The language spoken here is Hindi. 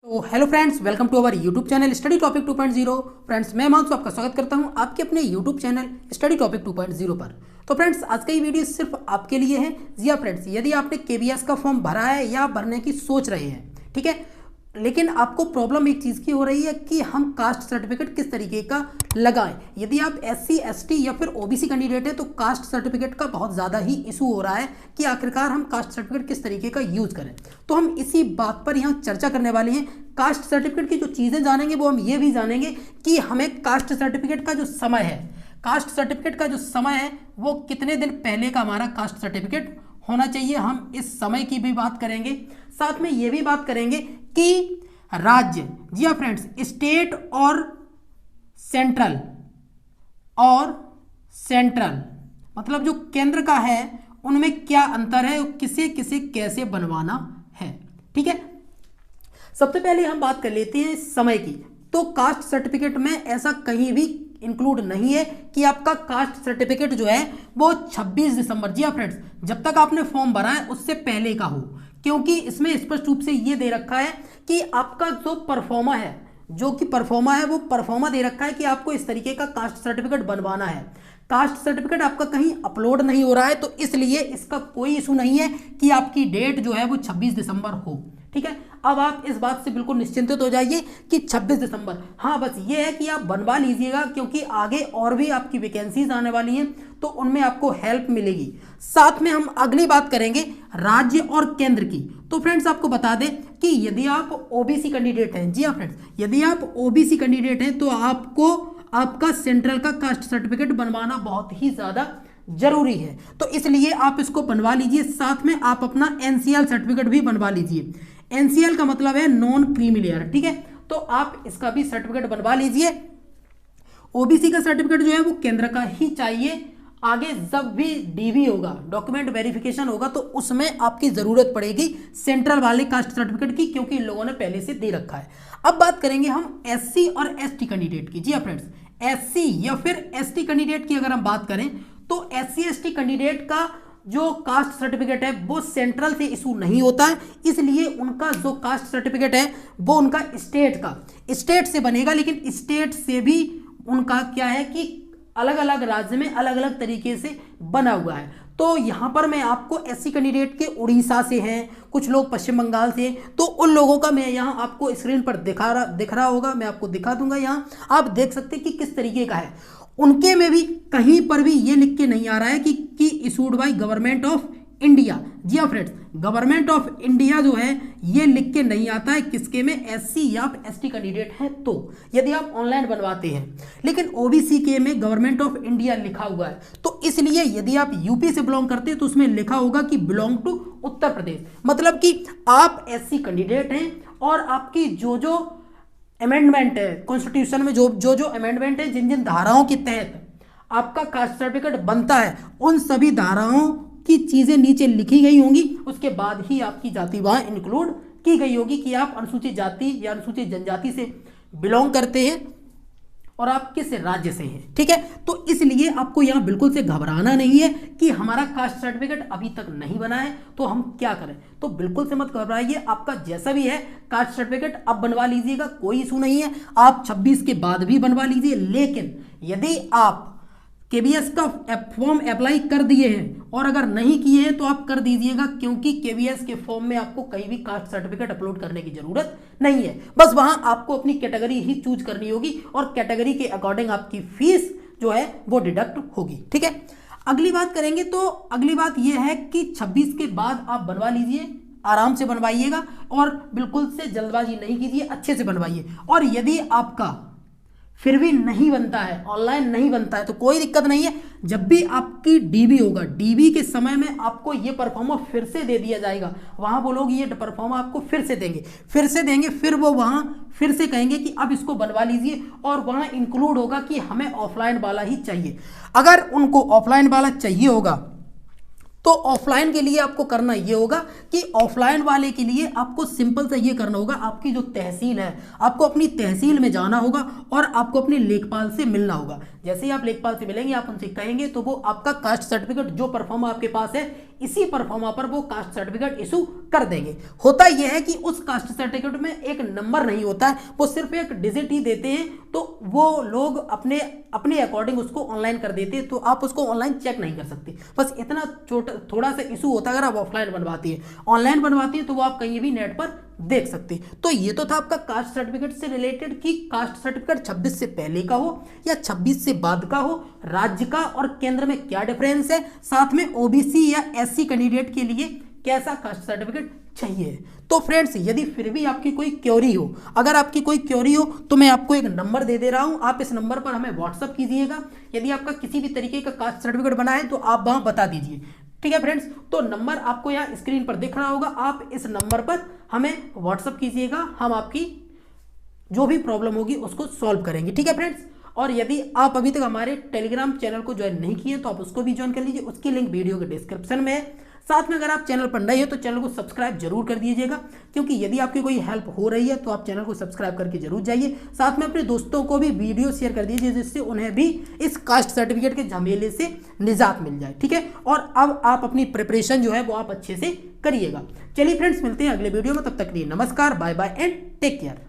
तो hello friends, welcome to our YouTube channel study topic 2.0। Friends, मैं मानसू आपका स्वागत करता हूं आपके अपने यूट्यूब चैनल स्टडी टॉपिक 2.0 पर। तो फ्रेंड्स, आज का ये वीडियो सिर्फ आपके लिए है। जी हाँ फ्रेंड्स, यदि आपने केबीएस का फॉर्म भरा है या भरने की सोच रहे हैं, ठीक है, लेकिन आपको प्रॉब्लम एक चीज़ की हो रही है कि हम कास्ट सर्टिफिकेट किस तरीके का लगाएं। यदि आप एससी, एसटी या फिर ओबीसी कैंडिडेट है तो कास्ट सर्टिफिकेट का बहुत ज़्यादा ही इशू हो रहा है कि आखिरकार हम कास्ट सर्टिफिकेट किस तरीके का यूज़ करें। तो हम इसी बात पर यहाँ चर्चा करने वाले हैं। कास्ट सर्टिफिकेट की जो चीज़ें जानेंगे वो हम ये भी जानेंगे कि हमें कास्ट सर्टिफिकेट का जो समय है, कास्ट सर्टिफिकेट का जो समय है वो कितने दिन पहले का हमारा कास्ट सर्टिफिकेट होना चाहिए, हम इस समय की भी बात करेंगे। साथ में ये भी बात करेंगे कि राज्य, जी हाँ फ्रेंड्स, स्टेट और सेंट्रल मतलब जो केंद्र का है उनमें क्या अंतर है, किसे किसे कैसे बनवाना है। ठीक है, सबसे पहले हम बात कर लेते हैं समय की। तो कास्ट सर्टिफिकेट में ऐसा कहीं भी इंक्लूड नहीं है कि आपका कास्ट सर्टिफिकेट जो है वो 26 दिसंबर, जी हाँ फ्रेंड्स, जब तक आपने फॉर्म भरा है उससे पहले का हो, क्योंकि इसमें स्पष्ट रूप से ये दे रखा है कि आपका जो परफॉर्मा है, वो परफॉर्मा दे रखा है कि आपको इस तरीके का कास्ट सर्टिफिकेट बनवाना है। कास्ट सर्टिफिकेट आपका कहीं अपलोड नहीं हो रहा है, तो इसलिए इसका कोई इशू नहीं है कि आपकी डेट जो है वो 26 दिसंबर हो। ठीक है, अब आप इस बात से बिल्कुल निश्चिंतित हो जाइए कि 26 दिसंबर, हाँ बस ये है कि आप बनवा लीजिएगा, क्योंकि आगे और भी आपकी वैकेंसीज आने वाली हैं तो उनमें आपको हेल्प मिलेगी। साथ में हम अगली बात करेंगे राज्य और केंद्र की। तो फ्रेंड्स, आपको बता दें कि यदि आप ओबीसी कैंडिडेट हैं, जी हाँ फ्रेंड्स, यदि आप ओबीसी कैंडिडेट हैं तो आपको आपका सेंट्रल का कास्ट सर्टिफिकेट बनवाना बहुत ही ज़्यादा जरूरी है, तो इसलिए आप इसको बनवा लीजिए। साथ में आप अपना एनसीएल सर्टिफिकेट भी बनवा लीजिए। एनसीएल का मतलब है नॉन क्रीमी लेयर, ठीक है, तो आप इसका भी सर्टिफिकेट बनवा लीजिए। ओबीसी का सर्टिफिकेट जो है वो केंद्र का ही चाहिए। आगे जब भी डीवी होगा, डॉक्यूमेंट वेरिफिकेशन होगा, तो उसमें आपकी जरूरत पड़ेगी सेंट्रल वाले कास्ट सर्टिफिकेट की, क्योंकि इन लोगों ने पहले से दे रखा है। अब बात करेंगे हम एससी और एसटी कैंडिडेट की। जी हाँ फ्रेंड्स, एससी या फिर एसटी कैंडिडेट की अगर हम बात करें तो एससी एसटी कैंडिडेट का जो कास्ट सर्टिफिकेट है वो सेंट्रल से इशू नहीं होता है, इसलिए उनका जो कास्ट सर्टिफिकेट है वो उनका स्टेट से बनेगा। लेकिन स्टेट से भी उनका क्या है कि अलग अलग राज्य में अलग अलग तरीके से बना हुआ है। तो यहाँ पर मैं आपको एससी कैंडिडेट के उड़ीसा से हैं, कुछ लोग पश्चिम बंगाल से, तो उन लोगों का मैं यहाँ आपको स्क्रीन पर दिख रहा होगा, मैं आपको दिखा दूंगा। यहाँ आप देख सकते हैं कि किस तरीके का है। उनके में भी कहीं पर भी ये लिख के नहीं आ रहा है कि issued by government of India. जी हाँ फ्रेंड्स, गवर्नमेंट ऑफ इंडिया जो है ये लिख के नहीं आता है किसके में, एससी या एसटी कैंडिडेट है तो, यदि आप ऑनलाइन बनवाते हैं। लेकिन ओबीसी के में गवर्नमेंट ऑफ इंडिया लिखा हुआ है, तो इसलिए यदि आप यूपी से बिलोंग करते हैं तो उसमें लिखा होगा कि बिलोंग टू उत्तर प्रदेश, मतलब कि आप एससी कैंडिडेट हैं और आपकी जो अमेंडमेंट है कॉन्स्टिट्यूशन में, जो अमेंडमेंट है, जिन जिन धाराओं के तहत आपका कास्ट सर्टिफिकेट बनता है, उन सभी धाराओं की चीजें नीचे लिखी गई होंगी। उसके बाद ही आपकी जाति वहां इंक्लूड की गई होगी कि आप अनुसूचित जाति या अनुसूचित जनजाति से बिलोंग करते हैं और आप किस राज्य से हैं। ठीक है, तो इसलिए आपको यहाँ बिल्कुल से घबराना नहीं है कि हमारा कास्ट सर्टिफिकेट अभी तक नहीं बना है तो हम क्या करें। तो बिल्कुल से मत घबराइए, आपका जैसा भी है कास्ट सर्टिफिकेट अब बनवा लीजिएगा, कोई इशू नहीं है। आप 26 के बाद भी बनवा लीजिए। लेकिन यदि आप केबीएस का फॉर्म अप्लाई कर दिए हैं और अगर नहीं किए हैं तो आप कर दीजिएगा, क्योंकि केबीएस के फॉर्म में आपको कहीं भी कास्ट सर्टिफिकेट अपलोड करने की जरूरत नहीं है। बस वहां आपको अपनी कैटेगरी ही चूज करनी होगी और कैटेगरी के अकॉर्डिंग आपकी फीस जो है वो डिडक्ट होगी। ठीक है, अगली बात करेंगे तो अगली बात यह है कि 26 के बाद आप बनवा लीजिए, आराम से बनवाइएगा और बिल्कुल से जल्दबाजी नहीं कीजिए, अच्छे से बनवाइए। और यदि आपका फिर भी नहीं बनता है, ऑनलाइन नहीं बनता है, तो कोई दिक्कत नहीं है। जब भी आपकी डीबी होगा, डीबी के समय में आपको ये परफॉर्मा फिर से दे दिया जाएगा। वहाँ वो लोग ये परफॉर्मा आपको फिर से देंगे, फिर वो वहाँ फिर से कहेंगे कि अब इसको बनवा लीजिए, और वहाँ इंक्लूड होगा कि हमें ऑफलाइन वाला ही चाहिए। अगर उनको ऑफलाइन वाला चाहिए होगा तो ऑफलाइन के लिए आपको करना ये होगा कि ऑफलाइन वाले के लिए आपको सिंपल से ये करना होगा, आपकी जो तहसील है, आपको अपनी तहसील में जाना होगा और आपको अपने लेखपाल से मिलना होगा। जैसे ही आप लेखपाल से मिलेंगे, आप उनसे कहेंगे तो वो आपका कास्ट सर्टिफिकेट जो परफॉर्म आपके पास है इसी परफॉर्मा पर वो कास्ट सर्टिफिकेट इशू कर देंगे। होता यह है कि उस कास्ट सर्टिफिकेट में एक नंबर नहीं होता है, वो सिर्फ एक डिजिट ही देते हैं, तो वो लोग अपने अपने अकॉर्डिंग उसको ऑनलाइन कर देते हैं, तो आप उसको ऑनलाइन चेक नहीं कर सकते। बस इतना थोड़ा सा इशू होता है अगर आप ऑफलाइन बनवाती है। ऑनलाइन बनवाती है तो वो आप कहीं भी नेट पर देख सकते हैं। तो ये तो था आपका कास्ट सर्टिफिकेट से रिलेटेड कि कास्ट सर्टिफिकेट 26 से पहले का हो या 26 से बाद का हो, राज्य का और केंद्र में क्या डिफरेंस है, साथ में ओबीसी या एससी कैंडिडेट के लिए कैसा कास्ट सर्टिफिकेट चाहिए। तो फ्रेंड्स, यदि फिर भी आपकी कोई क्वेरी हो, अगर आपकी कोई क्वेरी हो तो मैं आपको एक नंबर दे दे रहा हूं, आप इस नंबर पर हमें व्हाट्सअप कीजिएगा। यदि आपका किसी भी तरीके का कास्ट सर्टिफिकेट बना है तो आप वहां बता दीजिए। ठीक है फ्रेंड्स, तो नंबर आपको यहाँ स्क्रीन पर दिख रहा होगा, आप इस नंबर पर हमें व्हाट्सअप कीजिएगा, हम आपकी जो भी प्रॉब्लम होगी उसको सॉल्व करेंगे। ठीक है फ्रेंड्स, और यदि आप अभी तक हमारे टेलीग्राम चैनल को ज्वाइन नहीं किए तो आप उसको भी ज्वाइन कर लीजिए, उसकी लिंक वीडियो के डिस्क्रिप्शन में है। साथ में अगर आप चैनल पर नए हो तो चैनल को सब्सक्राइब जरूर कर दीजिएगा, क्योंकि यदि आपकी कोई हेल्प हो रही है तो आप चैनल को सब्सक्राइब करके जरूर जाइए। साथ में अपने दोस्तों को भी वीडियो शेयर कर दीजिए, जिससे उन्हें भी इस कास्ट सर्टिफिकेट के झमेले से निजात मिल जाए। ठीक है, और अब आप अपनी प्रिपरेशन जो है वो आप अच्छे से करिएगा। चलिए फ्रेंड्स, मिलते हैं अगले वीडियो में, तब तक के लिए नमस्कार, bye bye and take care.